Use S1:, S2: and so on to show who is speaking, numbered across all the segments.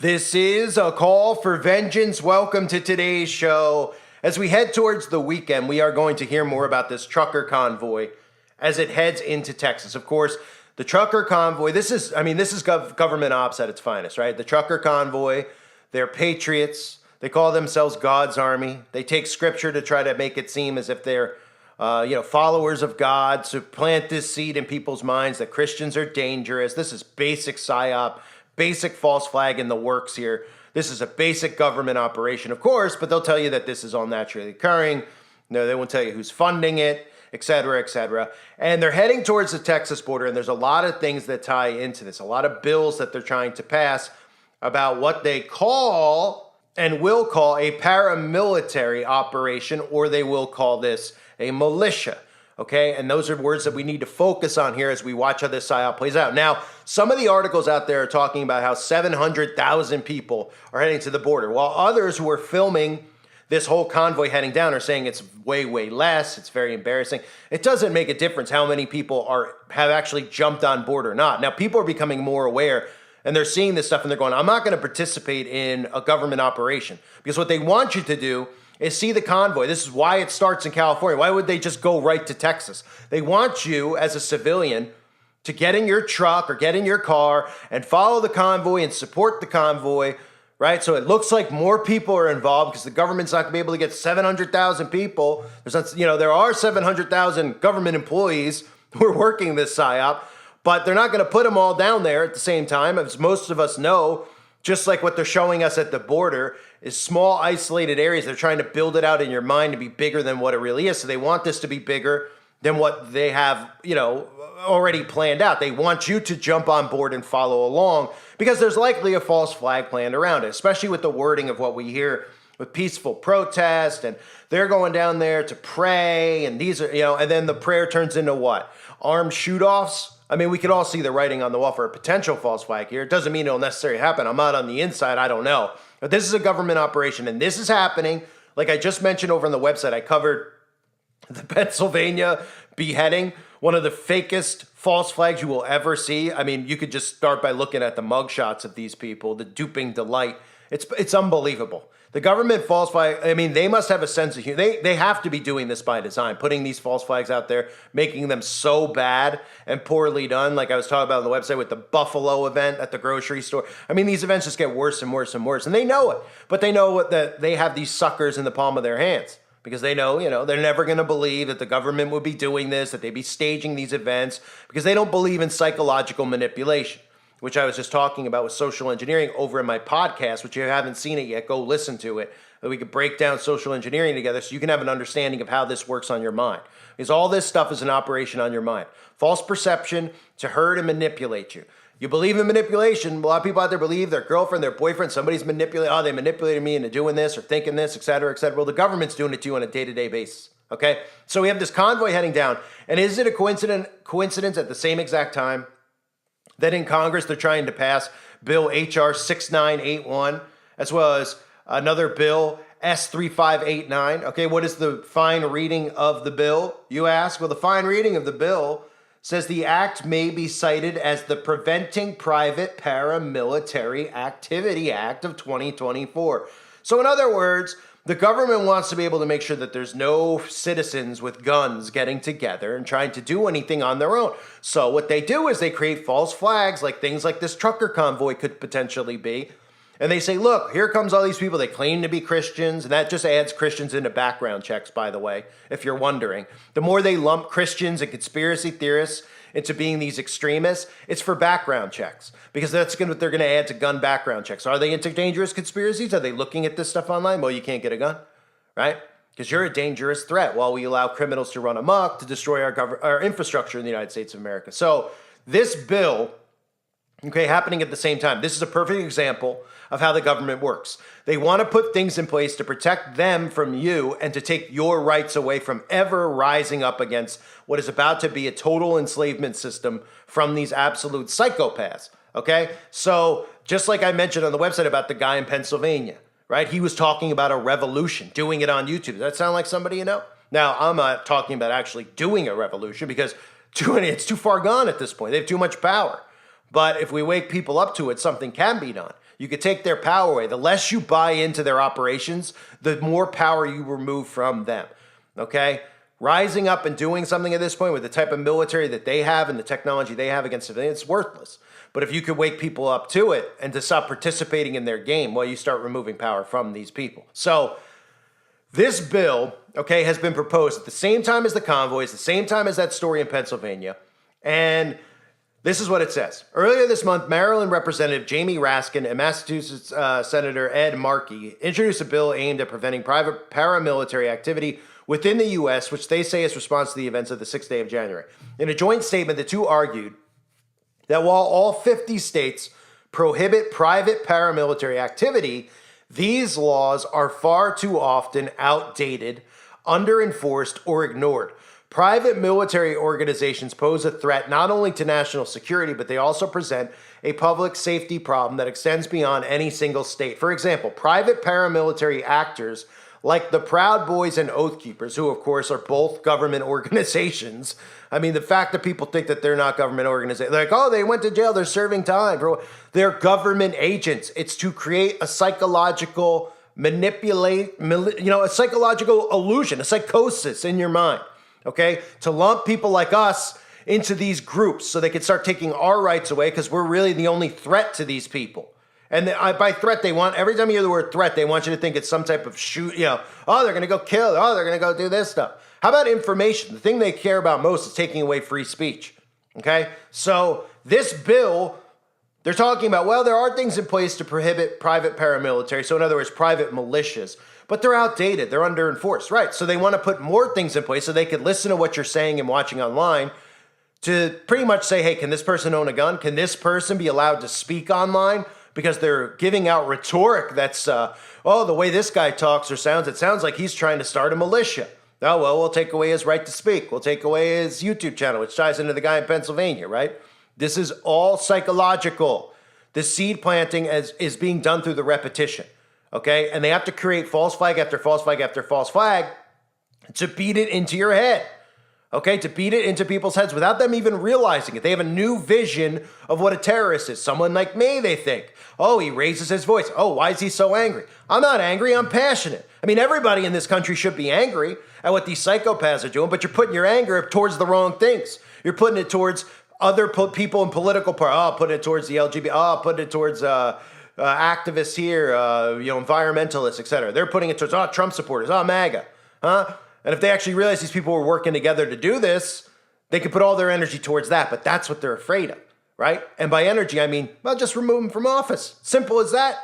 S1: This is a call for vengeance. Welcome to today's show. As we head towards the weekend, we are going to hear more about this trucker convoy as it heads into Texas. Of course, the trucker convoy, this is government ops at its finest, right? The trucker convoy, they're patriots. They call themselves God's army. They take scripture to try to make it seem as if they're followers of God, to plant this seed in people's minds that Christians are dangerous. This is basic psyop, basic false flag in the works here. This is a basic government operation, of course, but they'll tell you that this is all naturally occurring. No, they won't tell you who's funding it, et cetera, et cetera. And they're heading towards the Texas border, and there's a lot of things that tie into this, a lot of bills that they're trying to pass about what they call and will call a paramilitary operation, or they will call this a militia. Okay, and those are words that we need to focus on here as we watch how this psyop plays out. Now, some of the articles out there are talking about how 700,000 people are heading to the border, while others who are filming this whole convoy heading down are saying it's way, way less. It's very embarrassing. It doesn't make a difference how many people have actually jumped on board or not. Now, people are becoming more aware, and they're seeing this stuff, and they're going, I'm not going to participate in a government operation, because what they want you to do is see the convoy. This is why it starts in California. Why would they just go right to Texas? They want you as a civilian to get in your truck or get in your car and follow the convoy and support the convoy, right? So it looks like more people are involved because the government's not going to be able to get 700,000 people. There are 700,000 government employees who are working this psyop, but they're not going to put them all down there at the same time. As most of us know, just like what they're showing us at the border is small isolated areas. They're trying to build it out in your mind to be bigger than what it really is. So they want this to be bigger than what they have, already planned out. They want you to jump on board and follow along because there's likely a false flag planned around it, especially with the wording of what we hear with peaceful protest, and they're going down there to pray, and these are, and then the prayer turns into what? Armed shoot-offs? I mean, we could all see the writing on the wall for a potential false flag here. It doesn't mean it'll necessarily happen. I'm not on the inside. I don't know. But this is a government operation, and this is happening. Like I just mentioned over on the website, I covered the Pennsylvania beheading, one of the fakest false flags you will ever see. I mean, you could just start by looking at the mugshots of these people, the duping delight. It's unbelievable. The government false flag, I mean, they must have a sense of humor. They have to be doing this by design, putting these false flags out there, making them so bad and poorly done. Like I was talking about on the website with the Buffalo event at the grocery store. I mean, these events just get worse and worse and worse, and they know it. But they know that they have these suckers in the palm of their hands because they know, they're never going to believe that the government would be doing this, that they'd be staging these events, because they don't believe in psychological manipulation, which I was just talking about with social engineering over in my podcast, which you haven't seen it yet, go listen to it. We could break down social engineering together so you can have an understanding of how this works on your mind. Because all this stuff is an operation on your mind. False perception to hurt and manipulate you. You believe in manipulation. A lot of people out there believe their girlfriend, their boyfriend, somebody's they manipulated me into doing this or thinking this, et cetera, et cetera. Well, the government's doing it to you on a day-to-day basis. Okay? So we have this convoy heading down. And is it a coincidence at the same exact time that in Congress they're trying to pass Bill H.R. 6981, as well as another bill, S3589. Okay, what is the fine reading of the bill, you ask? Well, the fine reading of the bill says the act may be cited as the Preventing Private Paramilitary Activity Act of 2024. So in other words, the government wants to be able to make sure that there's no citizens with guns getting together and trying to do anything on their own. So what they do is they create false flags, like things like this trucker convoy could potentially be. And they say, look, here comes all these people. They claim to be Christians, and that just adds Christians into background checks, by the way, if you're wondering. The more they lump Christians and conspiracy theorists into being these extremists, it's for background checks, because that's what they're going to add to gun background checks. Are they into dangerous conspiracies? Are they looking at this stuff online? Well, you can't get a gun, right? Because you're a dangerous threat while we allow criminals to run amok to destroy our infrastructure in the United States of America. So this bill, happening at the same time, this is a perfect example of how the government works. They want to put things in place to protect them from you and to take your rights away from ever rising up against what is about to be a total enslavement system from these absolute psychopaths, okay? So just like I mentioned on the website about the guy in Pennsylvania, right? He was talking about a revolution, doing it on YouTube. Does that sound like somebody you know? Now, I'm not talking about actually doing a revolution because it's too far gone at this point. They have too much power. But if we wake people up to it, something can be done. You could take their power away. The less you buy into their operations, the more power you remove from them. Okay? Rising up and doing something at this point with the type of military that they have and the technology they have against civilians, it's worthless. But if you could wake people up to it and to stop participating in their game, well, you start removing power from these people. So this bill, okay, has been proposed at the same time as the convoys, the same time as that story in Pennsylvania. And this is what it says. Earlier this month, Maryland Representative Jamie Raskin and Massachusetts Senator Ed Markey introduced a bill aimed at preventing private paramilitary activity within the U.S., which they say is response to the events of the 6th day of January. In a joint statement, the two argued that while all 50 states prohibit private paramilitary activity, these laws are far too often outdated, under-enforced, or ignored. Private military organizations pose a threat not only to national security, but they also present a public safety problem that extends beyond any single state. For example, private paramilitary actors like the Proud Boys and Oath Keepers, who of course are both government organizations. I mean, the fact that people think that they're not government organizations, like, oh, they went to jail, they're serving time. They're government agents. It's to create a psychological a psychological illusion, a psychosis in your mind, okay? To lump people like us into these groups so they can start taking our rights away because we're really the only threat to these people. And by threat, they want, every time you hear the word threat, they want you to think it's some type of oh, they're going to go kill, oh, they're going to go do this stuff. How about information? The thing they care about most is taking away free speech, okay? So this bill, they're talking about, well, there are things in place to prohibit private paramilitary, so in other words, private militias, but they're outdated, they're under-enforced, right? So they want to put more things in place so they could listen to what you're saying and watching online to pretty much say, hey, can this person own a gun? Can this person be allowed to speak online? Because they're giving out rhetoric that's, the way this guy talks or sounds, it sounds like he's trying to start a militia. Oh, well, we'll take away his right to speak. We'll take away his YouTube channel, which ties into the guy in Pennsylvania, right? This is all psychological. The seed planting is being done through the repetition, okay? And they have to create false flag after false flag after false flag to beat it into your head. Okay, to beat it into people's heads without them even realizing it. They have a new vision of what a terrorist is. Someone like me, they think. Oh, he raises his voice. Oh, why is he so angry? I'm not angry, I'm passionate. I mean, everybody in this country should be angry at what these psychopaths are doing, but you're putting your anger towards the wrong things. You're putting it towards other people in political power. Oh, putting it towards the LGBT. Oh, putting it towards activists here, environmentalists, etc. They're putting it towards, Trump supporters. Oh, MAGA. Huh? And if they actually realize these people were working together to do this, they could put all their energy towards that. But that's what they're afraid of, right? And by energy, I mean, well, just remove them from office. Simple as that.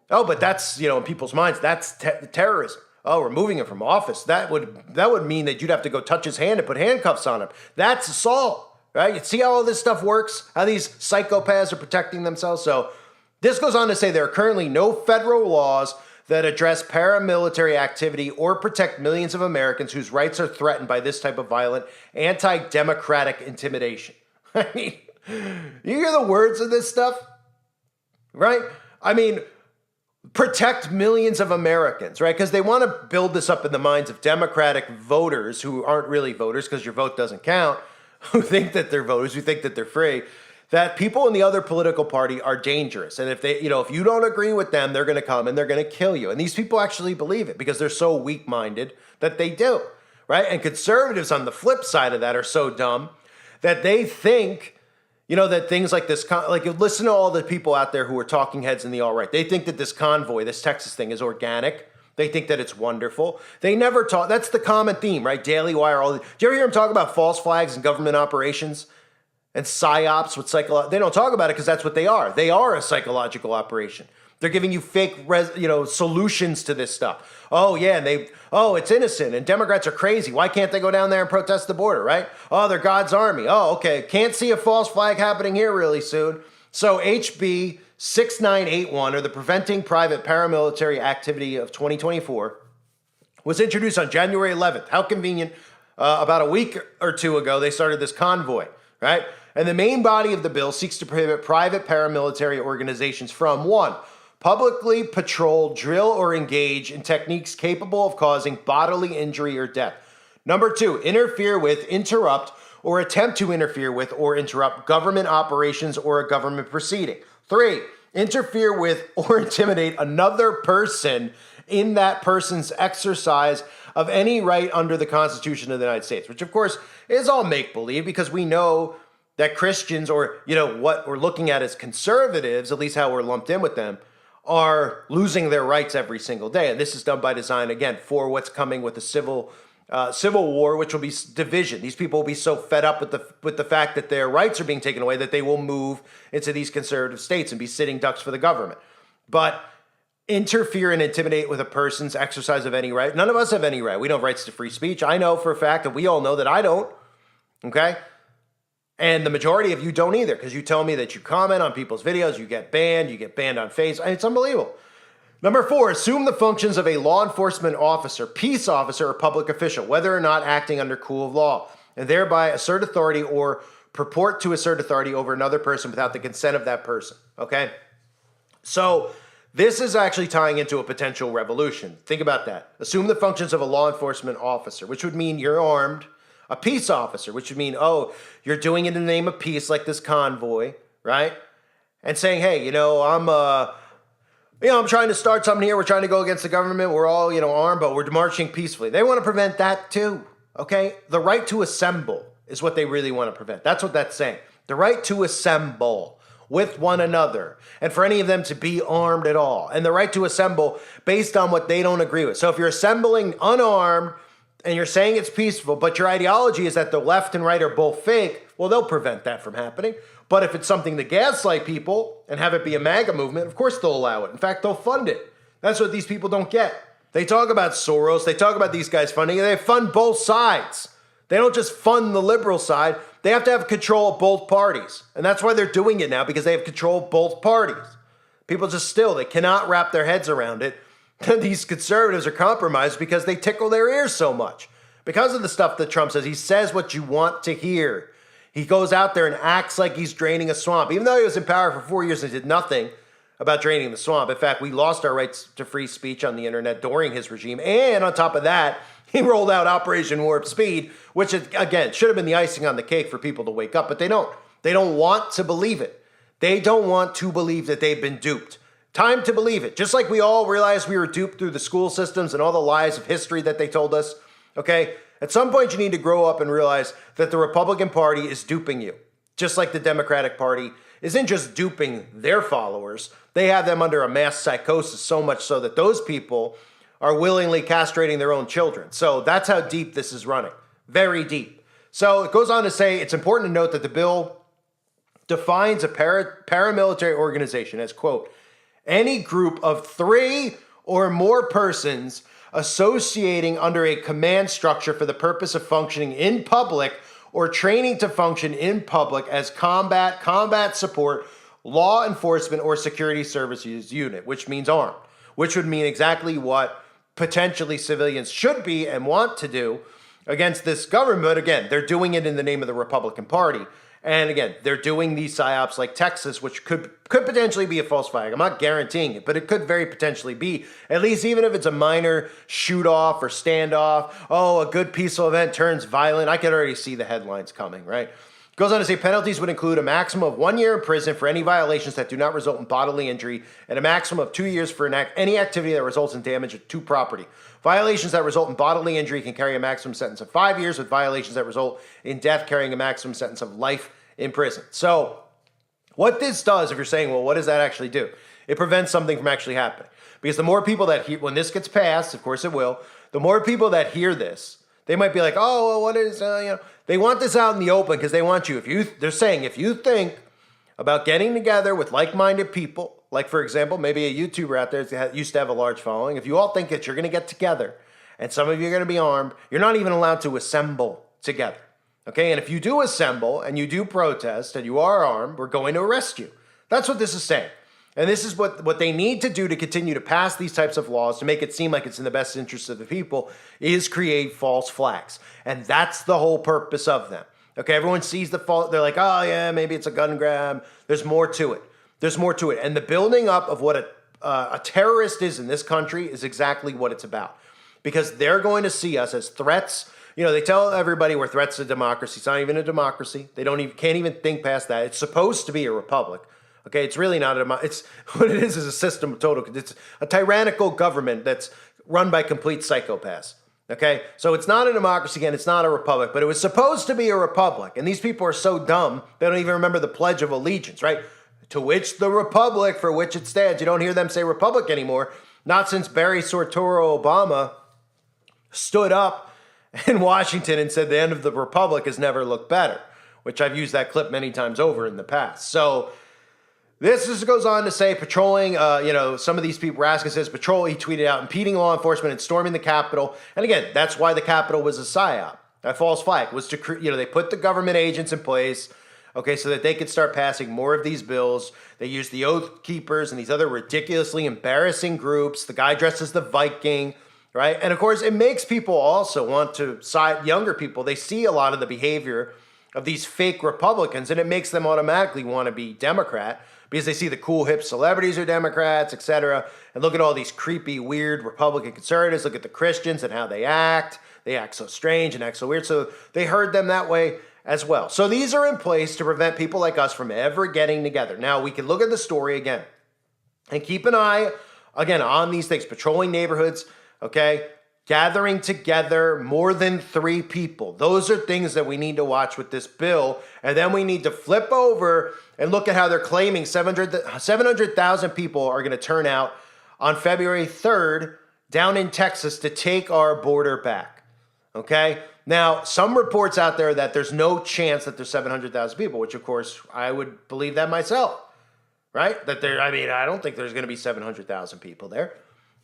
S1: Oh, but that's, in people's minds, that's terrorism. Oh, removing him from office. That would mean that you'd have to go touch his hand and put handcuffs on him. That's assault, right? You see how all this stuff works? How these psychopaths are protecting themselves? So this goes on to say there are currently no federal laws that address paramilitary activity or protect millions of Americans whose rights are threatened by this type of violent, anti-democratic intimidation. I mean, you hear the words of this stuff, right? I mean, protect millions of Americans, right? Because they want to build this up in the minds of Democratic voters who aren't really voters because your vote doesn't count, who think that they're voters, who think that they're free, that people in the other political party are dangerous. And if they, if you don't agree with them, they're going to come and they're going to kill you. And these people actually believe it because they're so weak-minded that they do, right? And conservatives on the flip side of that are so dumb that they think, that things like this, listen to all the people out there who are talking heads in the alt-right. They think that this convoy, this Texas thing is organic. They think that it's wonderful. They never talk, that's the common theme, right? Daily Wire, do you ever hear them talk about false flags and government operations? And psyops with they don't talk about it because that's what they are. They are a psychological operation. They're giving you fake, solutions to this stuff. Oh yeah, and it's innocent, and Democrats are crazy. Why can't they go down there and protest the border, right? Oh, they're God's army. Oh, okay, can't see a false flag happening here really soon. So HB 6981, or the Preventing Private Paramilitary Activity of 2024, was introduced on January 11th. How convenient! About a week or two ago, they started this convoy, right? And the main body of the bill seeks to prohibit private paramilitary organizations from 1, publicly patrol, drill, or engage in techniques capable of causing bodily injury or death. 2, interfere with, interrupt, or attempt to interfere with or interrupt government operations or a government proceeding. 3, interfere with or intimidate another person in that person's exercise of any right under the Constitution of the United States, which of course is all make-believe because we know that Christians, or what we're looking at as conservatives, at least how we're lumped in with them, are losing their rights every single day. And this is done by design, again, for what's coming with the civil war, which will be division. These people will be so fed up with the fact that their rights are being taken away that they will move into these conservative states and be sitting ducks for the government. But interfere and intimidate with a person's exercise of any right. None of us have any right. We don't have rights to free speech. I know for a fact, and we all know that I don't. Okay? And the majority of you don't either, because you tell me that you comment on people's videos, you get banned on Facebook. It's unbelievable. Number 4, assume the functions of a law enforcement officer, peace officer, or public official, whether or not acting under cool of law, and thereby assert authority or purport to assert authority over another person without the consent of that person. Okay? So this is actually tying into a potential revolution. Think about that. Assume the functions of a law enforcement officer, which would mean you're armed. A peace officer, which would mean, you're doing it in the name of peace, like this convoy, right? And saying, hey, I'm trying to start something here. We're trying to go against the government. We're all, armed, but we're marching peacefully. They want to prevent that too, okay? The right to assemble is what they really want to prevent. That's what that's saying. The right to assemble with one another, and for any of them to be armed at all. And the right to assemble based on what they don't agree with. So if you're assembling unarmed, and you're saying it's peaceful, but your ideology is that the left and right are both fake, well, they'll prevent that from happening. But if it's something to gaslight people and have it be a MAGA movement, of course they'll allow it. In fact, they'll fund it. That's what these people don't get. They talk about Soros. They talk about these guys funding. They fund both sides. They don't just fund the liberal side. They have to have control of both parties. And that's why they're doing it now, because they have control of both parties. People they cannot wrap their heads around it. These conservatives are compromised because they tickle their ears so much. Because of the stuff that Trump says, he says what you want to hear. He goes out there and acts like he's draining a swamp. Even though he was in power for 4 years and did nothing about draining the swamp. In fact, we lost our rights to free speech on the internet during his regime. And on top of that, he rolled out Operation Warp Speed, which, again, should have been the icing on the cake for people to wake up. But they don't. They don't want to believe it. They don't want to believe that they've been duped. Time to believe it. Just like we all realized we were duped through the school systems and all the lies of history that they told us, okay? At some point, you need to grow up and realize that the Republican Party is duping you. Just like the Democratic Party isn't just duping their followers. They have them under a mass psychosis, so much so that those people are willingly castrating their own children. So that's how deep this is running. Very deep. So it goes on to say, it's important to note that the bill defines a paramilitary organization as, quote, any group of 3 or more persons associating under a command structure for the purpose of functioning in public or training to function in public as combat support, law enforcement, or security services unit, which means armed, which would mean exactly what potentially civilians should be and want to do against this government. But again, they're doing it in the name of the Republican Party. And again, they're doing these psyops like Texas, which could potentially be a false flag. I'm not guaranteeing it, but it could very potentially be. At least even if it's a minor shoot-off or standoff, a good peaceful event turns violent. I can already see the headlines coming, right? Goes on to say penalties would include a maximum of 1 year in prison for any violations that do not result in bodily injury and a maximum of 2 years for any activity that results in damage to property. Violations that result in bodily injury can carry a maximum sentence of 5 years, with violations that result in death carrying a maximum sentence of life in prison. So what this does, if you're saying, well, what does that actually do? It prevents something from actually happening. Because the more people that hear, when this gets passed, of course it will, the more people that hear this, they might be like, what is, they want this out in the open because they want you, they're saying, if you think about getting together with like-minded people, like, for example, maybe a YouTuber out there that used to have a large following. If you all think that you're going to get together and some of you are going to be armed, you're not even allowed to assemble together. Okay? And if you do assemble and you do protest and you are armed, we're going to arrest you. That's what this is saying. And this is what they need to do to continue to pass these types of laws to make it seem like it's in the best interest of the people is create false flags. And that's the whole purpose of them. Okay? Everyone sees the fault. They're like, maybe it's a gun grab. There's more to it. There's more to it. And the building up of what a terrorist is in this country is exactly what it's about. Because they're going to see us as threats. They tell everybody we're threats to democracy. It's not even a democracy. They can't even think past that. It's supposed to be a republic. Okay, it's really not a democracy. It's what it is a system of total. It's a tyrannical government that's run by complete psychopaths. Okay, so it's not a democracy again. It's not a republic, but it was supposed to be a republic. And these people are so dumb they don't even remember the Pledge of Allegiance, right? To which the republic for which it stands. You don't hear them say republic anymore. Not since Barry Soetoro Obama stood up in Washington and said the end of the republic has never looked better, which I've used that clip many times over in the past. So this goes on to say patrolling, some of these people, Raskin says patrol, he tweeted out, impeding law enforcement and storming the Capitol. And again, that's why the Capitol was a psyop. A false flag was to, they put the government agents in place, okay, so that they could start passing more of these bills. They used the Oath Keepers and these other ridiculously embarrassing groups. The guy dressed as the Viking, right? And of course, it makes people also want to side, younger people, they see a lot of the behavior of these fake Republicans, and it makes them automatically want to be Democrat because they see the cool hip celebrities are Democrats, etc. And look at all these creepy, weird Republican conservatives. Look at the Christians and how they act. They act so strange and act so weird. So they heard them that way as well. So these are in place to prevent people like us from ever getting together. Now, we can look at the story again and keep an eye, again, on these things. Patrolling neighborhoods, okay? Gathering together more than 3 people. Those are things that we need to watch with this bill. And then we need to flip over and look at how they're claiming 700,000 people are going to turn out on February 3rd down in Texas to take our border back. Okay? Now, some reports out there that there's no chance that there's 700,000 people, which of course I would believe that myself, right? I don't think there's going to be 700,000 people there.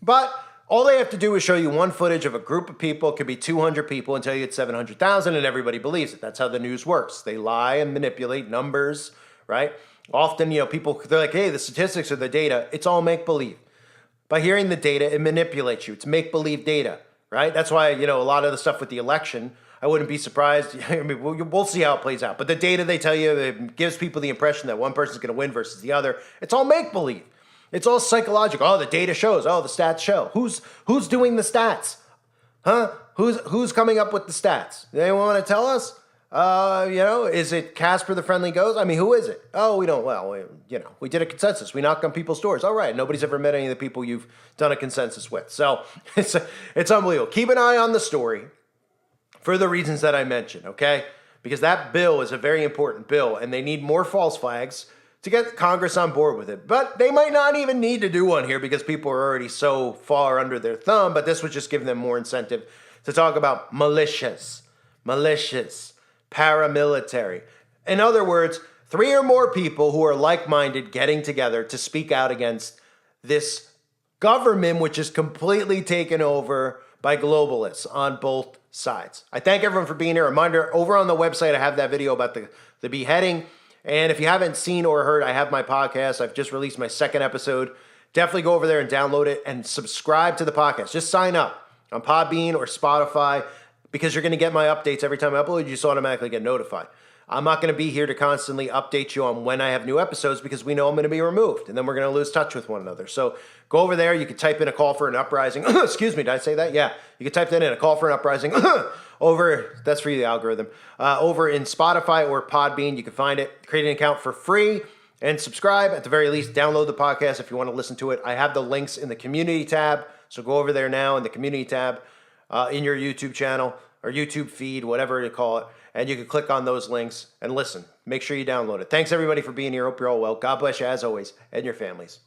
S1: But all they have to do is show you one footage of a group of people. It could be 200 people and tell you it's 700,000 and everybody believes it. That's how the news works. They lie and manipulate numbers, right? Often, people, they're like, hey, the statistics or the data, it's all make-believe. By hearing the data, it manipulates you. It's make-believe data, right? That's why, a lot of the stuff with the election, I wouldn't be surprised. We'll see how it plays out. But the data they tell you, it gives people the impression that one person's going to win versus the other. It's all make-believe. It's all psychological. Oh, the data shows. Oh, the stats show. Who's doing the stats? Huh? Who's coming up with the stats? Anyone want to tell us? Is it Casper the Friendly Ghost? I mean, who is it? Oh, we don't. Well, we did a consensus. We knocked on people's doors. All right. Nobody's ever met any of the people you've done a consensus with. So it's unbelievable. Keep an eye on the story for the reasons that I mentioned, okay? Because that bill is a very important bill, and they need more false flags to get Congress on board with it. But they might not even need to do one here because people are already so far under their thumb, but this would just give them more incentive to talk about militias, paramilitary. In other words, 3 or more people who are like-minded getting together to speak out against this government, which is completely taken over by globalists on both sides. I thank everyone for being here. Reminder, over on the website, I have that video about the beheading. And if you haven't seen or heard, I have my podcast. I've just released my 2nd episode. Definitely go over there and download it and subscribe to the podcast. Just sign up on Podbean or Spotify because you're going to get my updates every time I upload. You just automatically get notified. I'm not going to be here to constantly update you on when I have new episodes because we know I'm going to be removed and then we're going to lose touch with one another. So go over there. You can type in a call for an uprising. Excuse me, did I say that? Yeah. You can type that in, a call for an uprising. That's for you, the algorithm. Over in Spotify or Podbean, you can find it. Create an account for free and subscribe. At the very least, download the podcast if you want to listen to it. I have the links in the community tab. So go over there now in the community tab in your YouTube channel or YouTube feed, whatever you call it. And you can click on those links and listen. Make sure you download it. Thanks, everybody, for being here. Hope you're all well. God bless you, as always, and your families.